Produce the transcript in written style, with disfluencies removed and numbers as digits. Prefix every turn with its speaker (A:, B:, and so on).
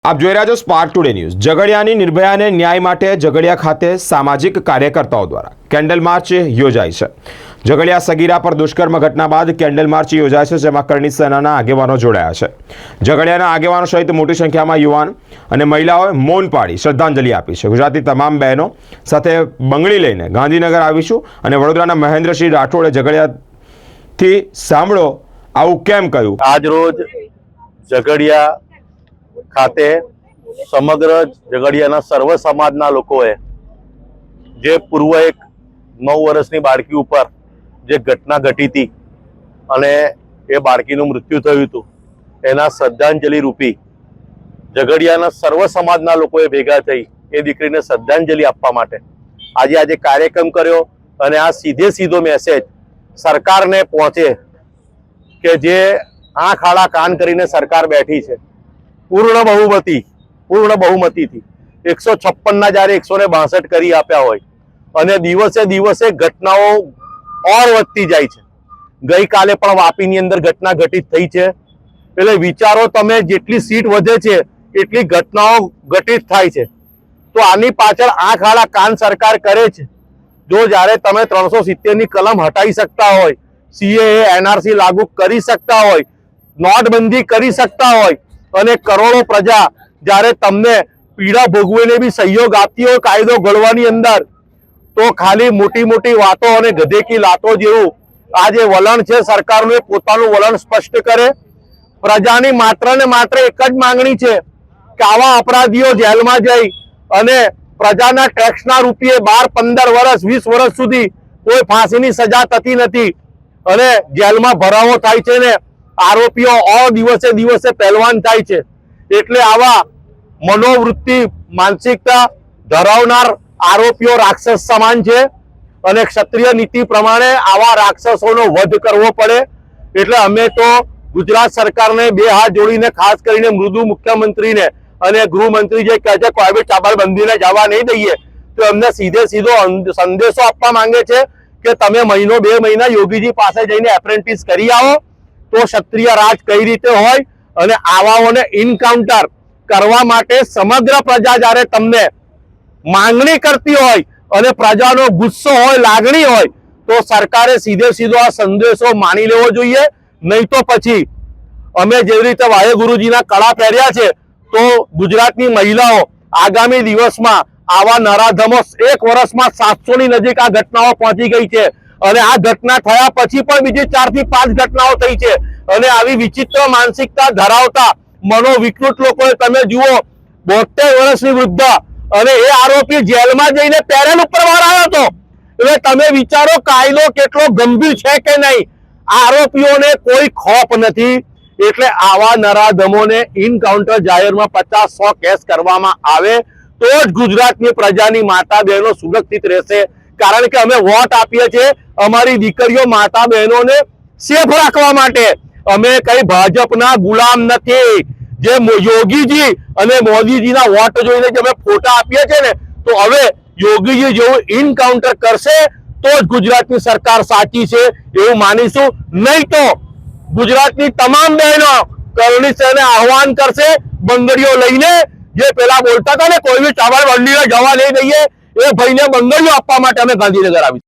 A: આપ જોઈ રહ્યા છો સ્પાર્ક ટુડે ન્યૂઝ। ઝઘડિયાની નિર્ભયાને ન્યાય માટે ઝઘડિયા ખાતે સામાજિક કાર્યકર્તાઓ દ્વારા કેન્ડલ માર્ચ યોજાઈ છે। ઝઘડિયા સગીરા પર દુષ્કર્મ ઘટના બાદ કેન્ડલ માર્ચ યોજાય છે, જેમાં કરણી સેનાના આગેવાનો જોડાયા છે। ઝઘડિયાના આગેવાનો સહિત મોટી સંખ્યામાં યુવાન અને મહિલાઓએ મૌન પાડી શ્રદ્ધાંજલિ આપી છે। ગુજરાતની તમામ બહેનો સાથે બંગડી લઈને ગાંધીનગર આવીશું અને વડોદરાના મહેન્દ્રસિંહ રાઠોડે ઝઘડિયાથી સાંભળો આવું કેમ કહ્યું।
B: આજ રોજ ઝઘડિયા ખાતે સમગ્ર ઝઘડિયાના સર્વ સમાજના લોકોએ જે પૂર્વ એક 9 વર્ષની બાળકી ઉપર જે ઘટના ઘટી હતી અને એ બાળકીનું મૃત્યુ થયું હતું, એના શ્રદ્ધાંજલિ રૂપી ઝઘડિયાના સર્વ સમાજના લોકોએ ભેગા થઈ એ દીકરીને શ્રદ્ધાંજલિ આપવા માટે આજે કાર્યક્રમ કર્યો। અને આ સીધો મેસેજ સરકારને પહોંચે કે જે આંખ આડા કાન કરીને સરકાર બેઠી છે પૂર્ણ બહુમતીથી 156 જ્યારે 162 કરી આપ્યા હોય અને દિવસે દિવસે ઘટનાઓ ઓર વધતી જાય છે। ગઈકાલે પણ વાપીની અંદર ઘટના ઘટિત થઈ છે। એટલે વિચારો તમે, જેટલી સીટ વધે છે એટલી ઘટનાઓ ઘટિત થાય છે। તો આની પાછળ આંખ આડા કાન સરકાર કરે છે। જો જ્યારે તમે 370 ની કલમ હટાવી શકતા હોય, CAA NRC લાગુ કરી શકતા હોય, નોટબંધી કરી શકતા હોય અને કરોડો પ્રજા જ્યારે તમને પીડા ભોગવીને બી સહયોગ આપતી હોય કાયદો ઘડવાની અંદર, તો ખાલી મોટી વાતો અને ગધેકી લાતો જેવું આ જે વલણ છે સરકારનું, એ પોતાનું વલણ સ્પષ્ટ કરે। પ્રજાની માત્ર ને માત્ર એક જ માંગણી છે કે આવા અપરાધીઓ જેલમાં જઈ અને પ્રજાના ટેક્સના રૂપિયે 12, 15 વર્ષ 20 વર્ષ સુધી કોઈ ફાંસીની સજા થતી નથી અને જેલમાં ભરાવો થાય છે ને આરોપીઓ દિવસે દિવસે પહેલવાન થાય છે। એટલે આવા મનોવૃત્તિ માનસિકતા ધરાવનાર આરોપીઓ રાક્ષસ સમાન છે અને ક્ષત્રિય નીતિ પ્રમાણે આવા રાક્ષસોનો વધ કરવો પડે। એટલે અમે તો ગુજરાત સરકારને બે હાથ જોડીને, ખાસ કરીને મૃદુ મુખ્યમંત્રીને અને ગૃહમંત્રી જે કહે છે કોઈબી ચાબલબંધીને જવા નહીં દઈએ, તો એમને સીધો સંદેશો આપવા માંગે છે કે તમે 1-2 મહિના યોગીજી પાસે જઈને એપ્રેન્ટિસ કરી આવો, તો ક્ષત્રિય રાજ કઈ રીતે હોય અને આવાઓને ઇન્કાઉન્ટર કરવા માટે સમગ્ર પ્રજા જ્યારે તમને માંગણી કરતી હોય અને પ્રજાનો ગુસ્સો હોય, લાગણી હોય, તો સરકારે સીધો આ સંદેશો માની લેવો જોઈએ। નહીં તો પછી અમે જેવી રીતે વાહેગુરુજીના કળા પહેર્યા છે, તો ગુજરાતની મહિલાઓ આગામી દિવસમાં આવા નરાધમો, 1 વર્ષમાં 700 ની નજીક આ ઘટનાઓ પહોંચી ગઈ છે અને આ ઘટના થયા પછી પણ બીજી 4 થી 5 ઘટનાઓ થઈ છે। અને આવી વિચિત્ર માનસિકતા ધરાવતા મનોવિકૃત લોકોએ તમે જુઓ, 72 વર્ષની વૃદ્ધા અને એ આરોપી જેલમાં જઈને પેરેલ ઉપર બહાર આવ્યો હતો। એટલે તમે વિચારો કાયદો કેટલો ગંભીર છે કે નહીં। આરોપીઓને કોઈ ખોફ નથી। એટલે આવા નરાધમોને ઇનકાઉન્ટર જાહેરમાં 50-100 કેસ કરવામાં આવે તો જ ગુજરાતની પ્રજાની માતા બહેનો સુરક્ષિત રહેશે। કારણ કે અમે વોટ આપીએ છીએ અમારી દીકરીઓ, માતા બહેનોને સેફ રાખવા માટે। અમે કઈ ભાજપના ગુલામ નથી। જે યોગીજી અને મોદીજીના વોટ જોઈને જે અમે ફોટા આપીએ છીએ ને, તો હવે યોગીજી જેવું ઇનકાઉન્ટર કરશે તો જ ગુજરાતની સરકાર સાચી છે એવું માનીશું। નહીં તો ગુજરાતની તમામ બહેનો કરણી સેનાને આહવાન કરશે બંગડીઓ લઈને। જે પેલા બોલતા હતા ને કોઈ બી ચાવલ મંડીને જવા નહીં દઈએ, એ ભાઈને બંગડીઓ આપવા માટે અમે ગાંધીનગર આવી।